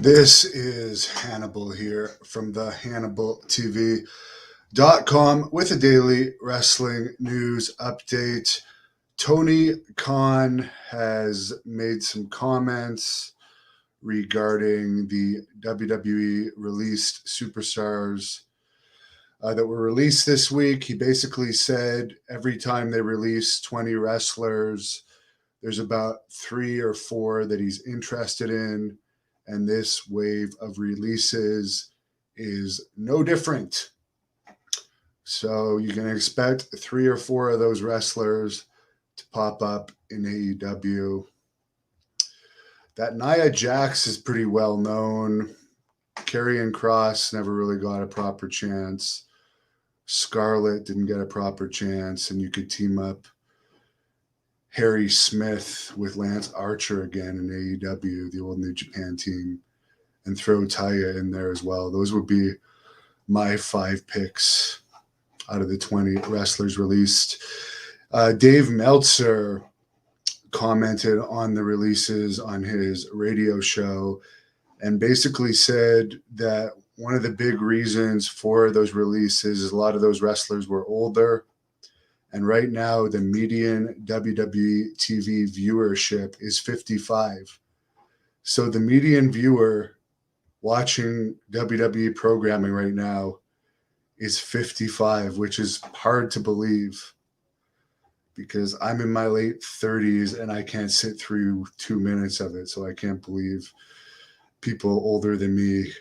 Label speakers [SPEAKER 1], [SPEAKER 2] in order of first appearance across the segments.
[SPEAKER 1] This is Hannibal here from the HannibalTV.com with a daily wrestling news update. Tony Kahn has made some comments regarding the WWE released superstars that were released this week. He basically said every time they release 20 wrestlers, there's about 3 or 4 that he's interested in. And this wave of releases is no different. So you can expect 3 or 4 of those wrestlers to pop up in AEW. That Nia Jax is pretty well known. Karrion Kross never really got a proper chance. Scarlett didn't get a proper chance, and you could team up Harry Smith with Lance Archer again in AEW, the old New Japan team, and throw Taya in there as well. Those would be my 5 picks out of the 20 wrestlers released. Dave Meltzer commented on the releases on his radio show and basically said that one of the big reasons for those releases is a lot of those wrestlers were older. And right now, the median WWE TV viewership is 55. So the median viewer watching WWE programming right now is 55, which is hard to believe because I'm in my late 30s and I can't sit through 2 minutes of it. So I can't believe people older than me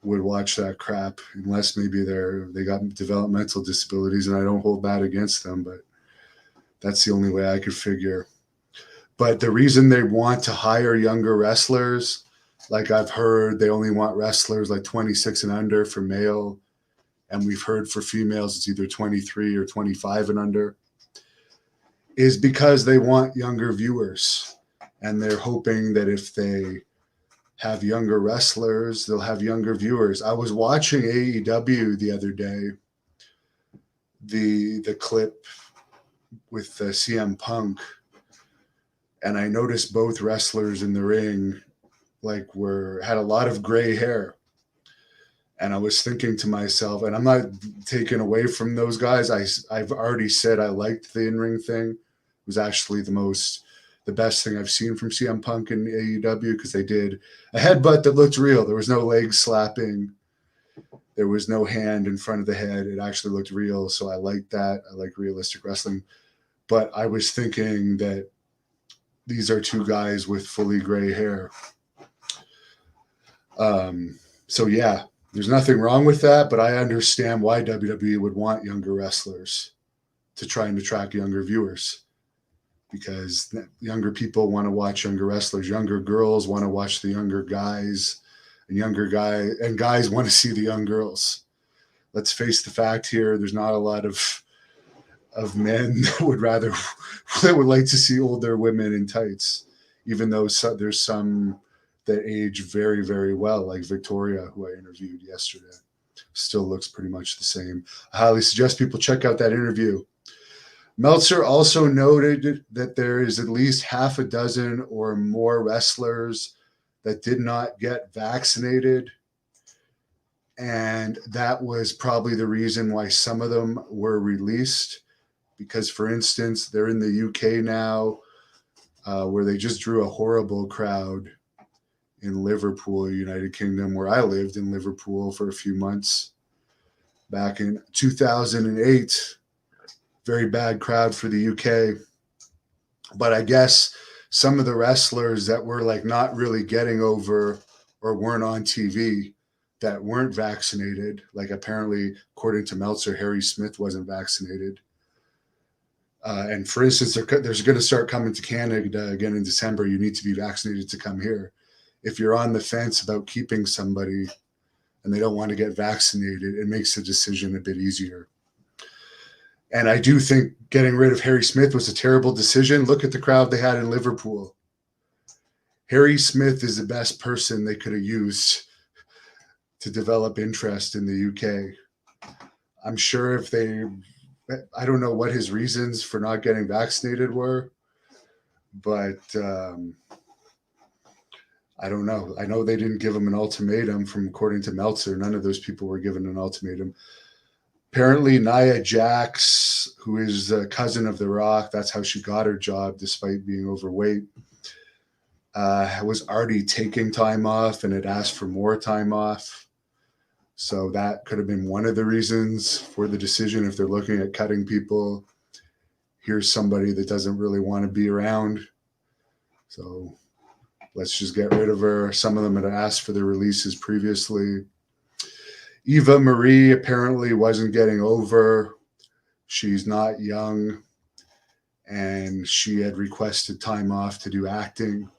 [SPEAKER 1] would watch that crap unless maybe they got developmental disabilities, and I don't hold that against them, but that's the only way I could figure. But the reason they want to hire younger wrestlers, like I've heard they only want wrestlers like 26 and under for male, and we've heard for females it's either 23 or 25 and under, is because they want younger viewers. And they're hoping that if they have younger wrestlers, they'll have younger viewers. I was watching AEW the other day, the clip with CM Punk, and I noticed both wrestlers in the ring had a lot of gray hair. And I was thinking to myself, and I'm not taking away from those guys. I've already said I liked the in-ring thing. It was actually the best thing I've seen from CM Punk in AEW because they did a headbutt that looked real. There was no leg slapping. There was no hand in front of the head. It actually looked real. So I liked that. I like realistic wrestling. But I was thinking that these are 2 guys with fully gray hair. So yeah, there's nothing wrong with that, but I understand why WWE would want younger wrestlers to try and attract younger viewers. Because younger people want to watch younger wrestlers. Younger girls want to watch the younger guys, and guys want to see the young girls. Let's face the fact here: there's not a lot of men that would like to see older women in tights, even though there's some that age very, very well, like Victoria, who I interviewed yesterday. Still looks pretty much the same. I highly suggest people check out that interview. Meltzer also noted that there is at least half a dozen or more wrestlers that did not get vaccinated. And that was probably the reason why some of them were released. Because, for instance, they're in the UK now, where they just drew a horrible crowd in Liverpool, United Kingdom, where I lived in Liverpool for a few months back in 2008. Very bad crowd for the UK. But I guess some of the wrestlers that were not really getting over or weren't on TV that weren't vaccinated, apparently, according to Meltzer, Harry Smith wasn't vaccinated. And for instance, there's going to start coming to Canada again in December. You need to be vaccinated to come here. If you're on the fence about keeping somebody and they don't want to get vaccinated, it makes the decision a bit easier. And I do think getting rid of Harry Smith was a terrible decision. Look at the crowd they had in Liverpool. Harry Smith is the best person they could have used to develop interest in the UK. I'm sure I don't know what his reasons for not getting vaccinated were, but I don't know. I know they didn't give him an ultimatum from according to Meltzer. None of those people were given an ultimatum. Apparently, Nia Jax, who is a cousin of The Rock, that's how she got her job despite being overweight, was already taking time off and had asked for more time off. So that could have been one of the reasons for the decision. If they're looking at cutting people, here's somebody that doesn't really want to be around. So let's just get rid of her. Some of them had asked for their releases previously. Eva Marie apparently wasn't getting over. She's not young. And she had requested time off to do acting.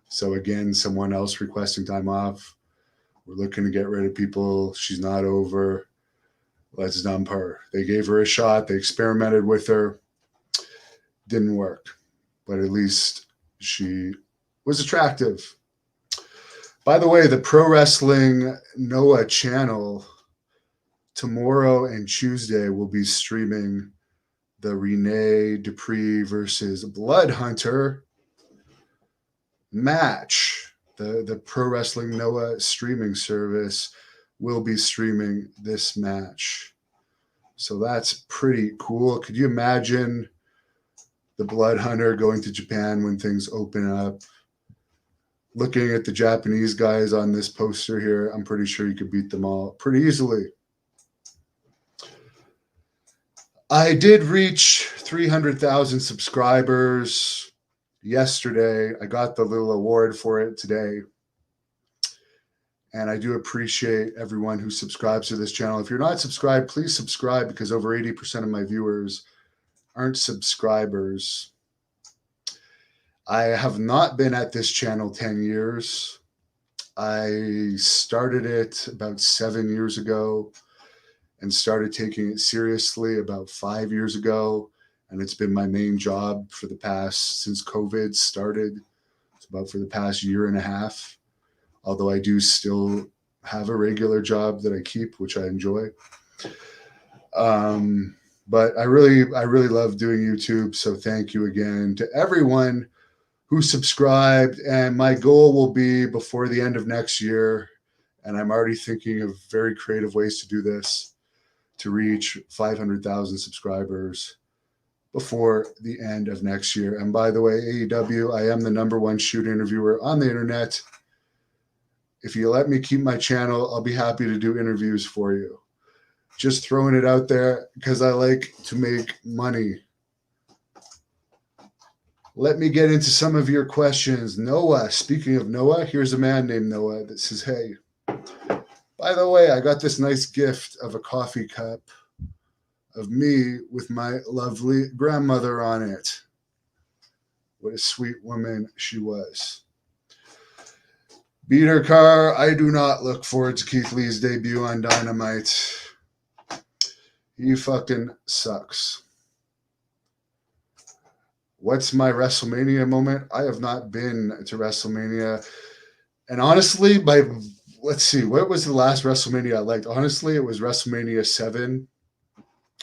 [SPEAKER 1] So again, someone else requesting time off. We're looking to get rid of people. She's not over. Let's dump her. They gave her a shot. They experimented with her. Didn't work. But at least she was attractive. By the way, the Pro Wrestling NOAH channel tomorrow and Tuesday will be streaming the Rene Dupree versus Blood Hunter match. The Pro Wrestling NOAH streaming service will be streaming this match. So that's pretty cool. Could you imagine the Blood Hunter going to Japan when things open up? Looking at the Japanese guys on this poster here, I'm pretty sure you could beat them all pretty easily. I did reach 300,000 subscribers yesterday. I got the little award for it today. And I do appreciate everyone who subscribes to this channel. If you're not subscribed, please subscribe, because over 80% of my viewers aren't subscribers. I have not been at this channel 10 years. I started it about 7 years ago and started taking it seriously about 5 years ago. And it's been my main job for the past, since COVID started. It's about for the past year and a half. Although I do still have a regular job that I keep, which I enjoy. But I really love doing YouTube. So thank you again to everyone who subscribed. And my goal will be before the end of next year, and I'm already thinking of very creative ways to do this, to reach 500,000 subscribers before the end of next year. And by the way, AEW, I am the #1 shoot interviewer on the internet. If you let me keep my channel, I'll be happy to do interviews for you. Just throwing it out there because I like to make money. Let me get into some of your questions. Noah, speaking of Noah, here's a man named Noah that says, hey, by the way, I got this nice gift of a coffee cup of me with my lovely grandmother on it. What a sweet woman she was. Beat her car. I do not look forward to Keith Lee's debut on Dynamite. He fucking sucks. What's my WrestleMania moment? I have not been to WrestleMania. And honestly, let's see, what was the last WrestleMania I liked? Honestly, it was WrestleMania 7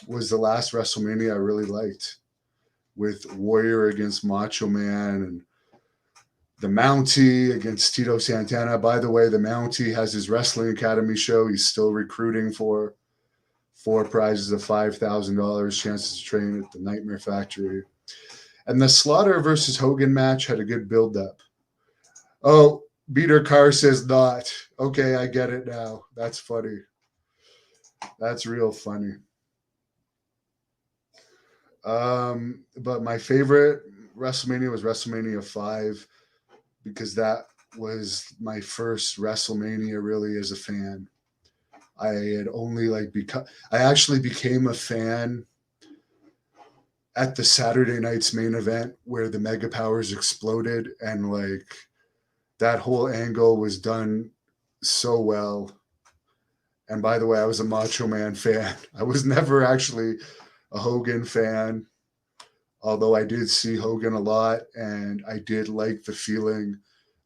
[SPEAKER 1] was the last WrestleMania I really liked, with Warrior against Macho Man and the Mountie against Tito Santana. By the way, the Mountie has his Wrestling Academy show. He's still recruiting for 4 prizes of $5,000, chances to train at the Nightmare Factory. And the Slaughter versus Hogan match had a good build-up. Oh, Beater Carr says not. Okay, I get it now. That's funny. That's real funny. But my favorite WrestleMania was WrestleMania 5, because that was my first WrestleMania really as a fan. I had only I actually became a fan at the Saturday night's main event where the Mega Powers exploded, and that whole angle was done so well. And by the way, I was a Macho Man fan. I was never actually a Hogan fan, although I did see Hogan a lot, and I did like the feeling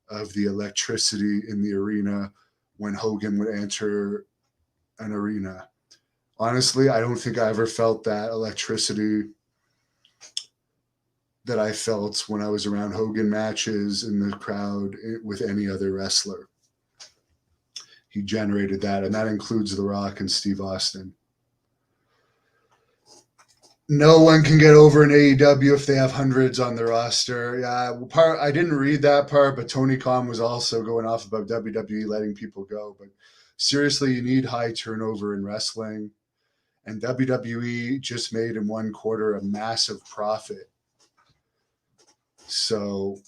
[SPEAKER 1] of the electricity in the arena when Hogan would enter an arena. Honestly, I don't think I ever felt that electricity that I felt when I was around Hogan matches in the crowd with any other wrestler. He generated that, and that includes The Rock and Steve Austin. No one can get over in AEW if they have hundreds on their roster. Yeah, I didn't read that part, but Tony Khan was also going off about WWE letting people go. But seriously, you need high turnover in wrestling. And WWE just made in one quarter a massive profit. So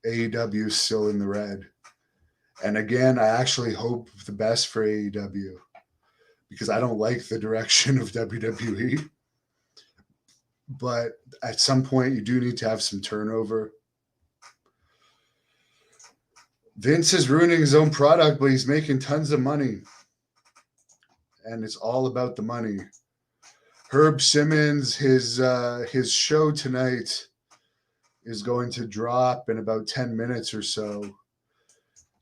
[SPEAKER 1] AEW is still in the red. And again, I actually hope the best for AEW because I don't like the direction of WWE. But at some point, you do need to have some turnover. Vince is ruining his own product, but he's making tons of money. And it's all about the money. Herb Simmons, his show tonight is going to drop in about 10 minutes or so.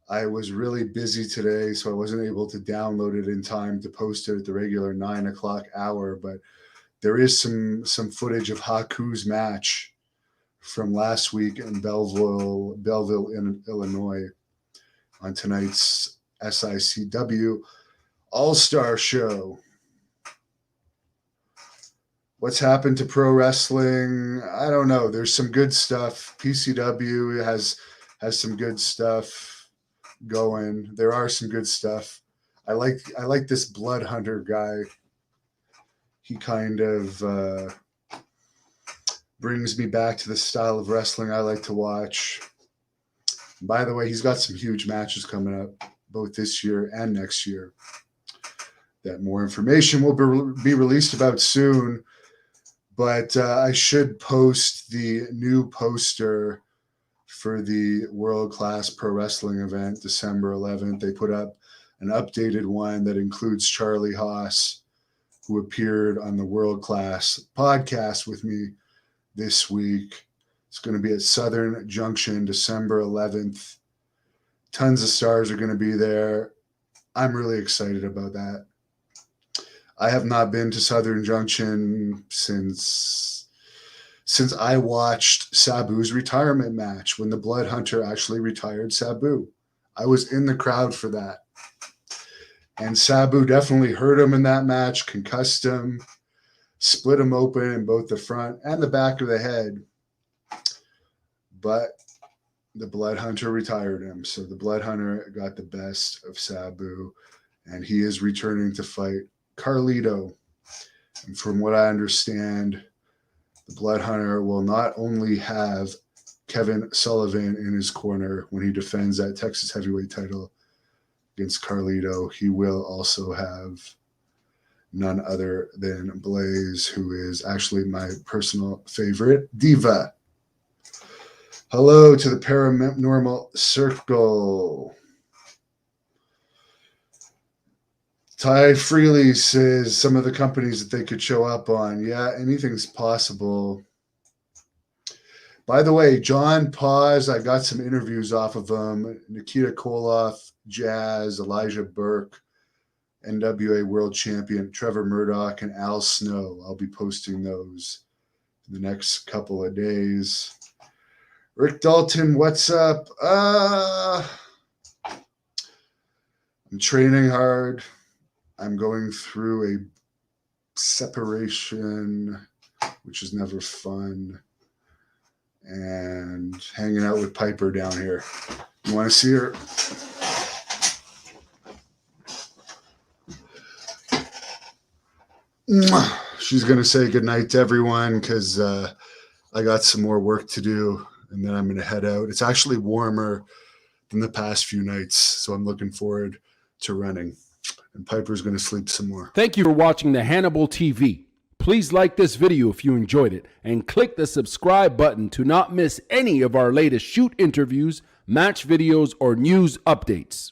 [SPEAKER 1] I was really busy today, so I wasn't able to download it in time to post it at the regular 9 o'clock hour, but there is some footage of Haku's match from last week in Belleville, Illinois, on tonight's SICW All-Star Show. What's happened to pro wrestling? I don't know. There's some good stuff. PCW has some good stuff going. There are some good stuff. I like this Blood Hunter guy. He kind of brings me back to the style of wrestling I like to watch. By the way, he's got some huge matches coming up, both this year and next year, that more information will be released about soon. But I should post the new poster for the World Class Pro Wrestling event, December 11th. They put up an updated one that includes Charlie Haas, who appeared on the World Class podcast with me this week. It's going to be at Southern Junction, December 11th. Tons of stars are going to be there. I'm really excited about that. I have not been to Southern Junction since I watched Sabu's retirement match when the Blood Hunter actually retired Sabu. I was in the crowd for that. And Sabu definitely hurt him in that match, concussed him, split him open in both the front and the back of the head. But the Blood Hunter retired him. So the Blood Hunter got the best of Sabu, and he is returning to fight Carlito. And from what I understand, the Blood Hunter will not only have Kevin Sullivan in his corner when he defends that Texas heavyweight title against Carlito, he will also have none other than Blaze, who is actually my personal favorite diva. Hello to the Paranormal Circle. Ty Freely says some of the companies that they could show up on. Yeah, anything's possible. By the way, John Paz, I got some interviews off of him. Nikita Koloff, Jazz, Elijah Burke, NWA World Champion, Trevor Murdoch, and Al Snow. I'll be posting those in the next couple of days. Rick Dalton, what's up? I'm training hard. I'm going through a separation, which is never fun, and hanging out with Piper down here. You want to see her? She's going to say goodnight to everyone because I got some more work to do, and then I'm going to head out. It's actually warmer than the past few nights, so I'm looking forward to running. And Piper's going to sleep some more.
[SPEAKER 2] Thank you for watching the Hannibal TV. Please like this video if you enjoyed it, and click the subscribe button to not miss any of our latest shoot interviews, match videos, or news updates.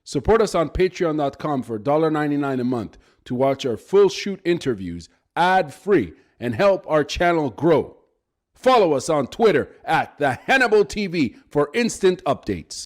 [SPEAKER 2] Support us on patreon.com for $1.99 a month to watch our full shoot interviews ad-free and help our channel grow. Follow us on Twitter at the Hannibal TV for instant updates.